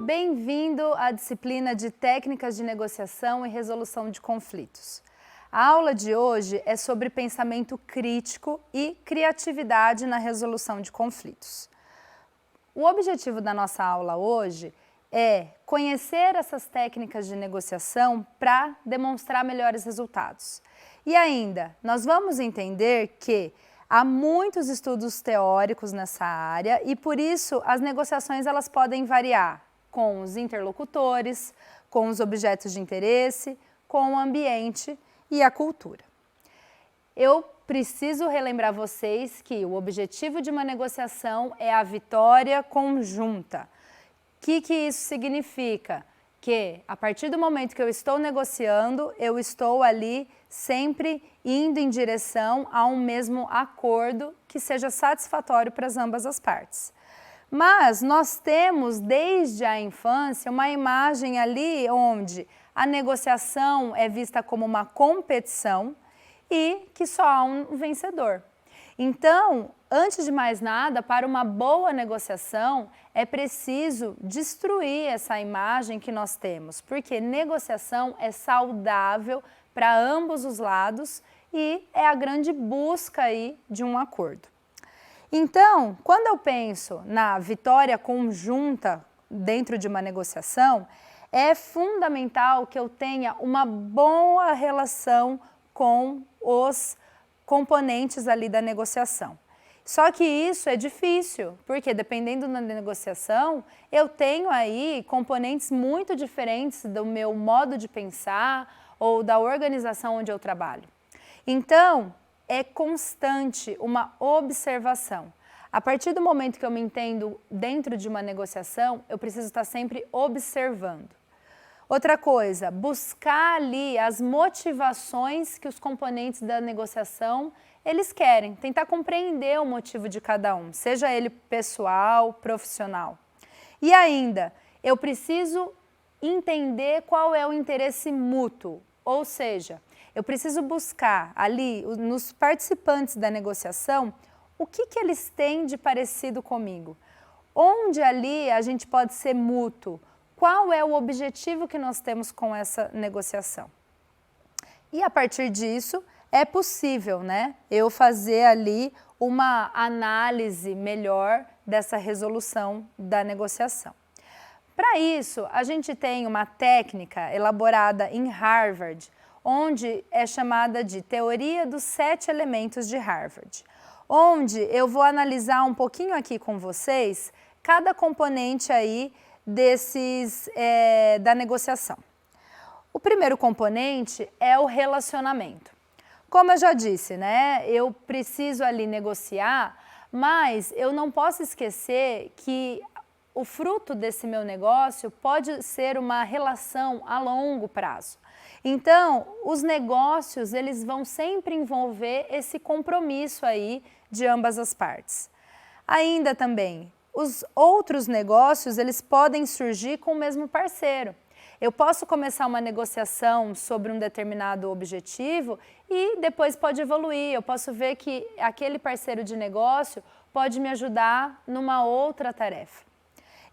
Bem-vindo à disciplina de Técnicas de Negociação e Resolução de Conflitos. A aula de hoje é sobre pensamento crítico e criatividade na resolução de conflitos. O objetivo da nossa aula hoje é conhecer essas técnicas de negociação para demonstrar melhores resultados. E ainda, nós vamos entender que há muitos estudos teóricos nessa área e por isso as negociações elas podem variar com os interlocutores, com os objetos de interesse, com o ambiente e a cultura. Eu preciso relembrar vocês que o objetivo de uma negociação é a vitória conjunta. O que isso significa? Que a partir do momento que eu estou negociando, eu estou ali sempre indo em direção a um mesmo acordo que seja satisfatório para ambas as partes. Mas nós temos desde a infância uma imagem ali onde a negociação é vista como uma competição e que só há um vencedor. Então, antes de mais nada, para uma boa negociação, é preciso destruir essa imagem que nós temos, porque negociação é saudável para ambos os lados e é a grande busca aí de um acordo. Então, quando eu penso na vitória conjunta dentro de uma negociação, é fundamental que eu tenha uma boa relação com os componentes ali da negociação. Só que isso é difícil, porque dependendo da negociação, eu tenho aí componentes muito diferentes do meu modo de pensar ou da organização onde eu trabalho. Então, é constante uma observação. A partir do momento que eu me entendo dentro de uma negociação, eu preciso estar sempre observando. Outra coisa, buscar ali as motivações que os componentes da negociação eles querem, tentar compreender o motivo de cada um, seja ele pessoal, profissional. E ainda, eu preciso entender qual é o interesse mútuo, ou seja, eu preciso buscar ali nos participantes da negociação o que eles têm de parecido comigo, onde ali a gente pode ser mútuo, qual é o objetivo que nós temos com essa negociação. E a partir disso é possível, né, eu fazer ali uma análise melhor dessa resolução da negociação. Para isso, a gente tem uma técnica elaborada em Harvard, onde é chamada de Teoria dos 7 Elementos de Harvard, onde eu vou analisar um pouquinho aqui com vocês cada componente aí da negociação. O primeiro componente é o relacionamento. Como eu já disse, né, eu preciso ali negociar, mas eu não posso esquecer que o fruto desse meu negócio pode ser uma relação a longo prazo. Então, os negócios, eles vão sempre envolver esse compromisso aí de ambas as partes. Ainda também, os outros negócios, eles podem surgir com o mesmo parceiro. Eu posso começar uma negociação sobre um determinado objetivo e depois pode evoluir. Eu posso ver que aquele parceiro de negócio pode me ajudar numa outra tarefa.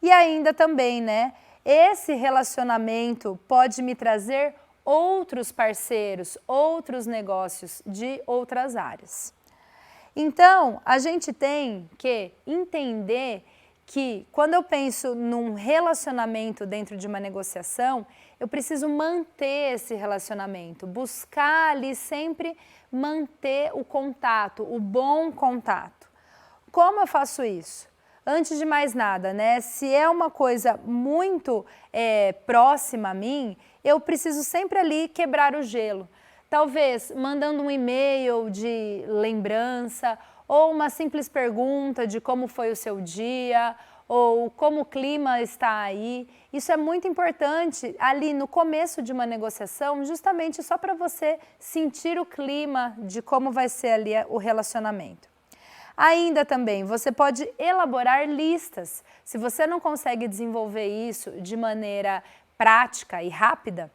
E ainda também, né, esse relacionamento pode me trazer outros parceiros, outros negócios de outras áreas. Então, a gente tem que entender que quando eu penso num relacionamento dentro de uma negociação, eu preciso manter esse relacionamento, buscar ali sempre manter o contato, o bom contato. Como eu faço isso? Antes de mais nada, né, se é uma coisa muito próxima a mim, eu preciso sempre ali quebrar o gelo. Talvez mandando um e-mail de lembrança ou uma simples pergunta de como foi o seu dia ou como o clima está aí. Isso é muito importante ali no começo de uma negociação, justamente só para você sentir o clima de como vai ser ali o relacionamento. Ainda também, você pode elaborar listas. Se você não consegue desenvolver isso de maneira prática e rápida,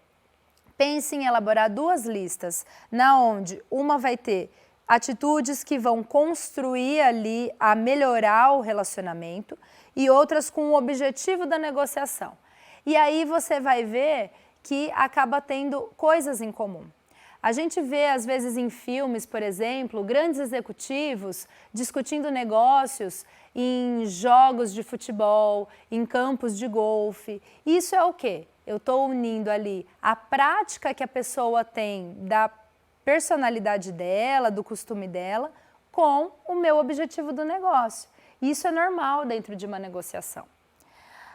pense em elaborar 2 listas, na onde uma vai ter atitudes que vão construir ali a melhorar o relacionamento e outras com o objetivo da negociação. E aí você vai ver que acaba tendo coisas em comum. A gente vê, às vezes, em filmes, por exemplo, grandes executivos discutindo negócios em jogos de futebol, em campos de golfe. Isso é o quê? Eu estou unindo ali a prática que a pessoa tem da personalidade dela, do costume dela, com o meu objetivo do negócio. Isso é normal dentro de uma negociação.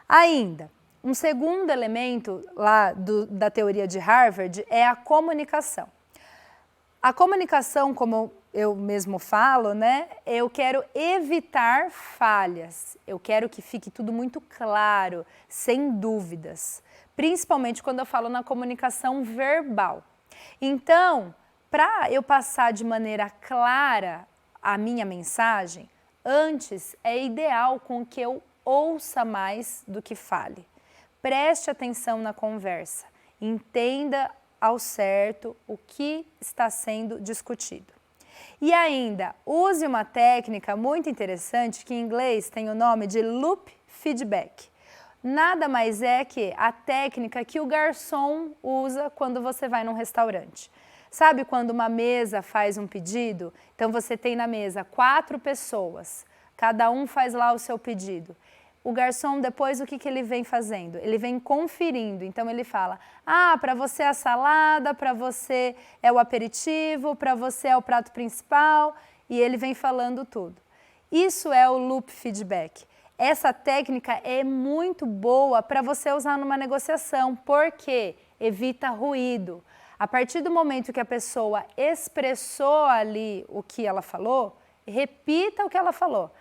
Ainda, um segundo elemento lá da teoria de Harvard é a comunicação. A comunicação, como eu mesmo falo, né, eu quero evitar falhas, eu quero que fique tudo muito claro, sem dúvidas, principalmente quando eu falo na comunicação verbal. Então, para eu passar de maneira clara a minha mensagem, antes é ideal com que eu ouça mais do que fale. Preste atenção na conversa, entenda ao certo o que está sendo discutido. E ainda, use uma técnica muito interessante que em inglês tem o nome de loop feedback. Nada mais é que a técnica que o garçom usa quando você vai num restaurante. Sabe quando uma mesa faz um pedido? Então você tem na mesa 4 pessoas, cada um faz lá o seu pedido. O garçom depois o que ele vem fazendo? Ele vem conferindo, então ele fala, para você é a salada, para você é o aperitivo, para você é o prato principal, e ele vem falando tudo. Isso é o loop feedback. Essa técnica é muito boa para você usar numa negociação, porque evita ruído. A partir do momento que a pessoa expressou ali o que ela falou, repita o que ela falou.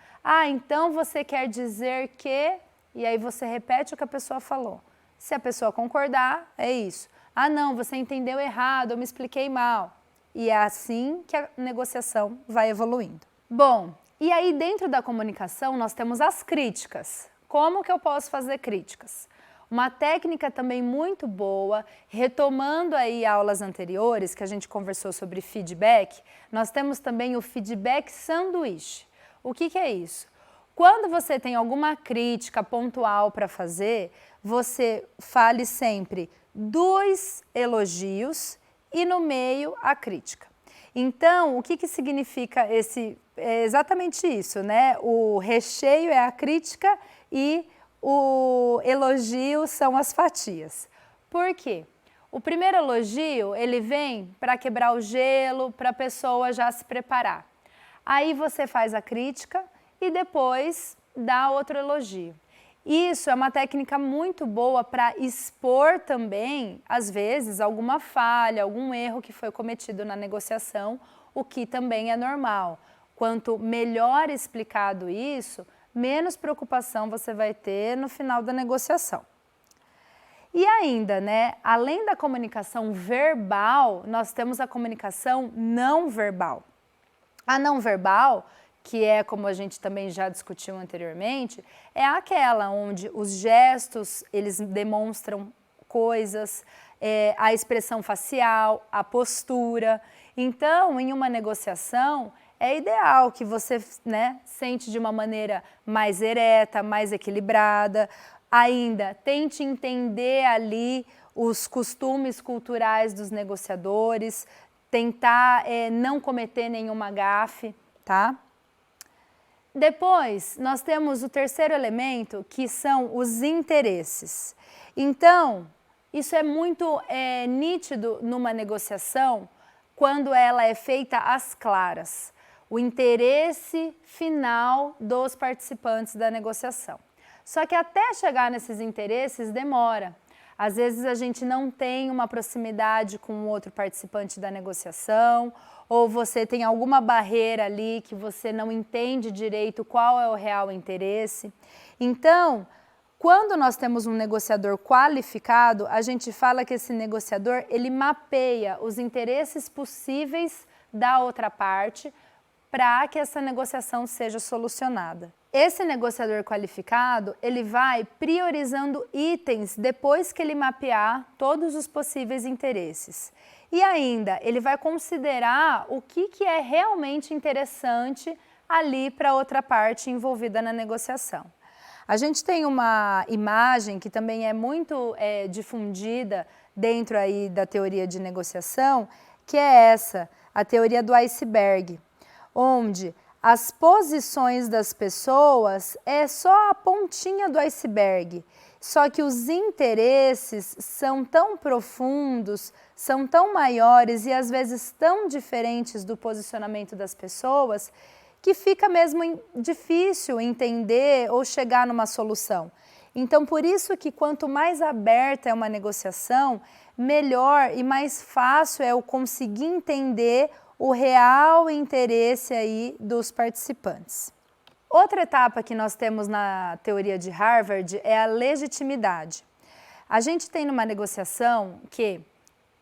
Então você quer dizer que... E aí você repete o que a pessoa falou. Se a pessoa concordar, é isso. Não, você entendeu errado, eu me expliquei mal. E é assim que a negociação vai evoluindo. Bom, e aí dentro da comunicação nós temos as críticas. Como que eu posso fazer críticas? Uma técnica também muito boa, retomando aí aulas anteriores que a gente conversou sobre feedback, nós temos também o feedback sanduíche. O que é isso? Quando você tem alguma crítica pontual para fazer, você fale sempre 2 elogios e no meio a crítica. Então, o que significa é exatamente isso, né? O recheio é a crítica e o elogio são as fatias. Por quê? O primeiro elogio, ele vem para quebrar o gelo, para a pessoa já se preparar. Aí você faz a crítica e depois dá outro elogio. Isso é uma técnica muito boa para expor também, às vezes, alguma falha, algum erro que foi cometido na negociação, o que também é normal. Quanto melhor explicado isso, menos preocupação você vai ter no final da negociação. E ainda, né, além da comunicação verbal, nós temos a comunicação não verbal. A não verbal, que é como a gente também já discutiu anteriormente, é aquela onde os gestos, eles demonstram coisas, a expressão facial, a postura. Então, em uma negociação, é ideal que você, né, sente de uma maneira mais ereta, mais equilibrada. Ainda, tente entender ali os costumes culturais dos negociadores, tentar não cometer nenhuma gafe, tá? Depois, nós temos o terceiro elemento, que são os interesses. Então, isso é muito nítido numa negociação, quando ela é feita às claras. O interesse final dos participantes da negociação. Só que até chegar nesses interesses demora. Às vezes a gente não tem uma proximidade com o outro participante da negociação, ou você tem alguma barreira ali que você não entende direito qual é o real interesse. Então, quando nós temos um negociador qualificado, a gente fala que esse negociador, ele mapeia os interesses possíveis da outra parte para que essa negociação seja solucionada. Esse negociador qualificado, ele vai priorizando itens depois que ele mapear todos os possíveis interesses. E ainda, ele vai considerar o que é realmente interessante ali para a outra parte envolvida na negociação. A gente tem uma imagem que também é muito difundida dentro aí da teoria de negociação, que é essa, a teoria do iceberg, onde as posições das pessoas é só a pontinha do iceberg, só que os interesses são tão profundos, são tão maiores e às vezes tão diferentes do posicionamento das pessoas, que fica mesmo difícil entender ou chegar numa solução. Então, por isso que quanto mais aberta é uma negociação, melhor e mais fácil é eu conseguir entender o real interesse aí dos participantes. Outra etapa que nós temos na teoria de Harvard é a legitimidade. A gente tem numa negociação que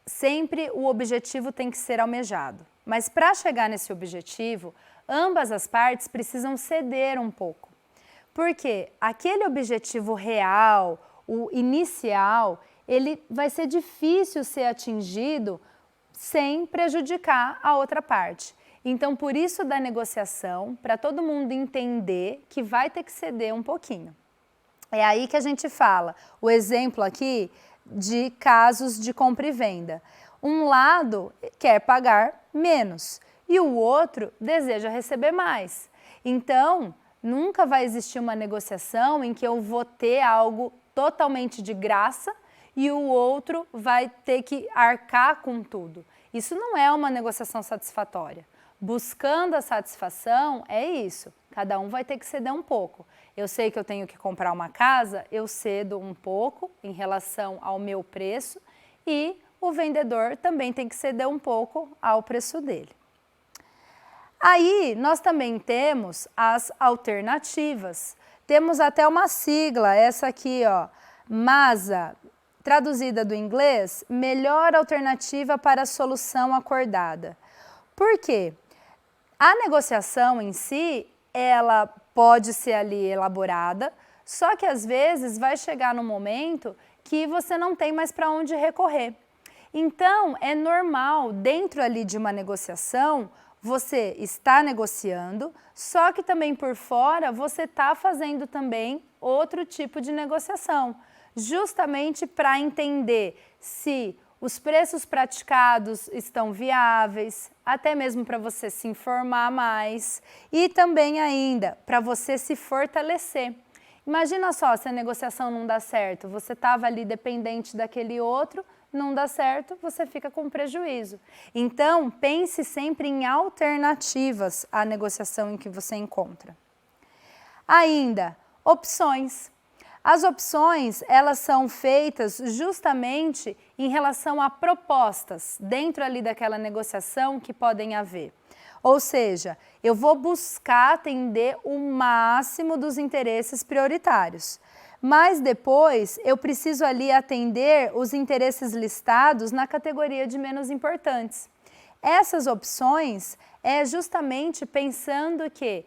sempre o objetivo tem que ser almejado, mas para chegar nesse objetivo, ambas as partes precisam ceder um pouco. Porque aquele objetivo real, o inicial, ele vai ser difícil ser atingido sem prejudicar a outra parte. Então, por isso da negociação, para todo mundo entender que vai ter que ceder um pouquinho. É aí que a gente fala, o exemplo aqui de casos de compra e venda. Um lado quer pagar menos e o outro deseja receber mais. Então, nunca vai existir uma negociação em que eu vou ter algo totalmente de graça e o outro vai ter que arcar com tudo. Isso não é uma negociação satisfatória. Buscando a satisfação é isso, cada um vai ter que ceder um pouco. Eu sei que eu tenho que comprar uma casa, eu cedo um pouco em relação ao meu preço e o vendedor também tem que ceder um pouco ao preço dele. Aí nós também temos as alternativas. Temos até uma sigla, essa aqui, ó, MASA, traduzida do inglês, melhor alternativa para a solução acordada. Por quê? A negociação em si, ela pode ser ali elaborada, só que às vezes vai chegar num momento que você não tem mais para onde recorrer. Então, é normal, dentro ali de uma negociação, você está negociando, só que também por fora você está fazendo também outro tipo de negociação, justamente para entender se os preços praticados estão viáveis, até mesmo para você se informar mais e também ainda para você se fortalecer. Imagina só, se a negociação não dá certo, você estava ali dependente daquele outro, não dá certo, você fica com prejuízo. Então, pense sempre em alternativas à negociação em que você encontra. Ainda, opções. As opções, elas são feitas justamente em relação a propostas dentro ali daquela negociação que podem haver. Ou seja, eu vou buscar atender o máximo dos interesses prioritários. Mas depois eu preciso ali atender os interesses listados na categoria de menos importantes. Essas opções é justamente pensando que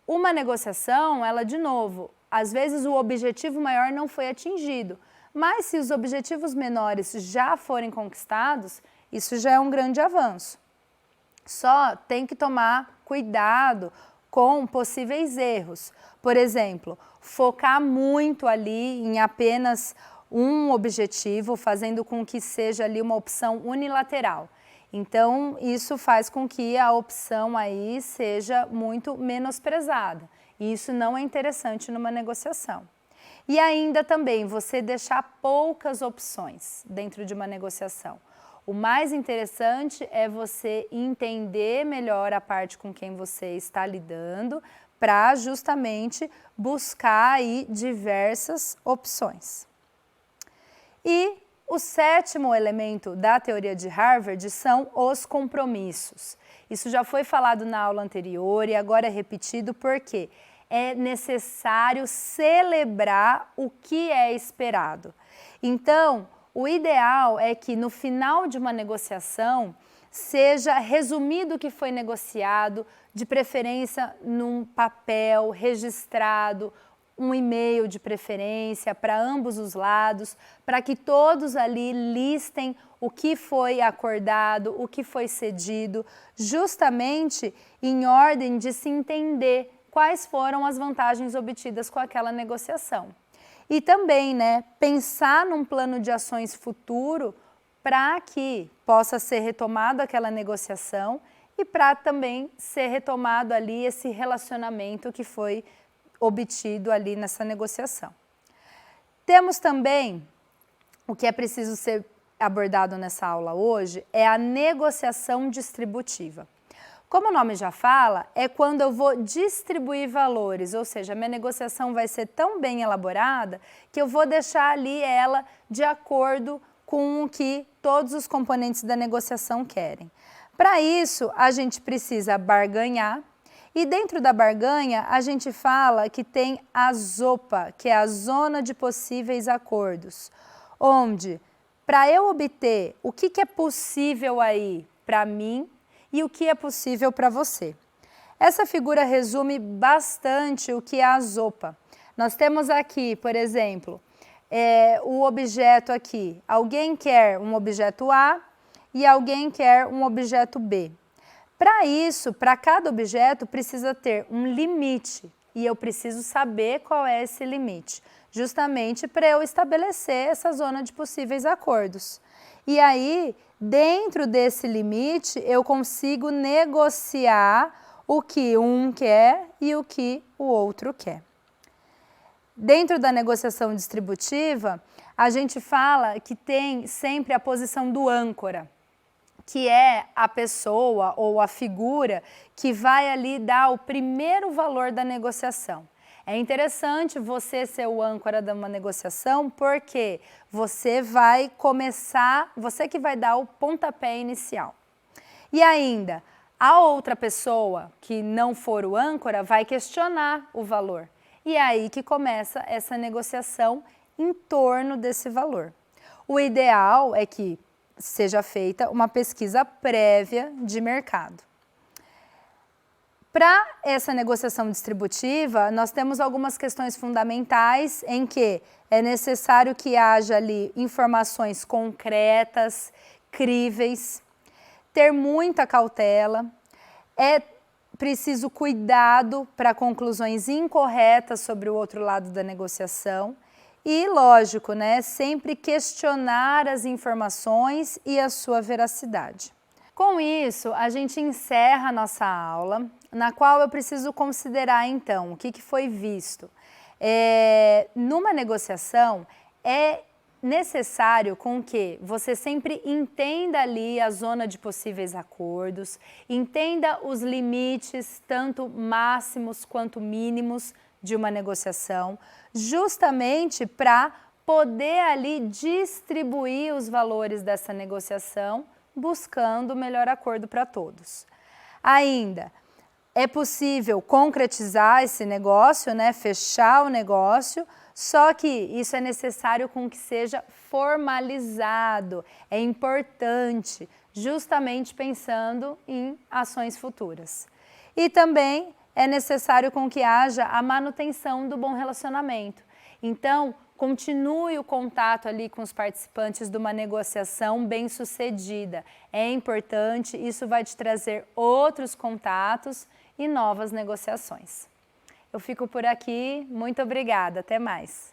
uma negociação, ela de novo, às vezes o objetivo maior não foi atingido, mas se os objetivos menores já forem conquistados, isso já é um grande avanço. Só tem que tomar cuidado com possíveis erros. Por exemplo, focar muito ali em apenas um objetivo, fazendo com que seja ali uma opção unilateral. Então, isso faz com que a opção aí seja muito menosprezada. E isso não é interessante numa negociação. E ainda também, você deixar poucas opções dentro de uma negociação. O mais interessante é você entender melhor a parte com quem você está lidando para justamente buscar aí diversas opções. E o 7º elemento da teoria de Harvard são os compromissos. Isso já foi falado na aula anterior e agora é repetido porque é necessário celebrar o que é esperado. Então, o ideal é que no final de uma negociação seja resumido o que foi negociado, de preferência num papel registrado, um e-mail de preferência para ambos os lados, para que todos ali listem o que foi acordado, o que foi cedido, justamente em ordem de se entender quais foram as vantagens obtidas com aquela negociação. E também, né, pensar num plano de ações futuro para que possa ser retomado aquela negociação e para também ser retomado ali esse relacionamento que foi obtido ali nessa negociação. Temos também, o que é preciso ser abordado nessa aula hoje, é a negociação distributiva. Como o nome já fala, é quando eu vou distribuir valores, ou seja, a minha negociação vai ser tão bem elaborada que eu vou deixar ali ela de acordo com o que todos os componentes da negociação querem. Para isso, a gente precisa barganhar, e dentro da barganha, a gente fala que tem a ZOPA, que é a Zona de Possíveis Acordos, onde, para eu obter o que é possível aí para mim e o que é possível para você. Essa figura resume bastante o que é a ZOPA. Nós temos aqui, por exemplo, o objeto aqui. Alguém quer um objeto A e alguém quer um objeto B. Para isso, para cada objeto, precisa ter um limite e eu preciso saber qual é esse limite, justamente para eu estabelecer essa zona de possíveis acordos. E aí, dentro desse limite, eu consigo negociar o que um quer e o que o outro quer. Dentro da negociação distributiva, a gente fala que tem sempre a posição do âncora, que é a pessoa ou a figura que vai ali dar o primeiro valor da negociação. É interessante você ser o âncora de uma negociação porque você vai começar, você que vai dar o pontapé inicial. E ainda, a outra pessoa que não for o âncora vai questionar o valor. E é aí que começa essa negociação em torno desse valor. O ideal é que seja feita uma pesquisa prévia de mercado. Para essa negociação distributiva, nós temos algumas questões fundamentais em que é necessário que haja ali informações concretas, críveis, ter muita cautela, é preciso cuidado para conclusões incorretas sobre o outro lado da negociação e, lógico, né, sempre questionar as informações e a sua veracidade. Com isso, a gente encerra a nossa aula, na qual eu preciso considerar, então, o que foi visto. Numa negociação, é necessário com que você sempre entenda ali a zona de possíveis acordos, entenda os limites, tanto máximos quanto mínimos, de uma negociação, justamente para poder ali distribuir os valores dessa negociação, buscando o melhor acordo para todos. Ainda, é possível concretizar esse negócio, né, fechar o negócio, só que isso é necessário com que seja formalizado, é importante, justamente pensando em ações futuras. E também é necessário com que haja a manutenção do bom relacionamento. Então, continue o contato ali com os participantes de uma negociação bem-sucedida. É importante, isso vai te trazer outros contatos e novas negociações. Eu fico por aqui, muito obrigada, até mais.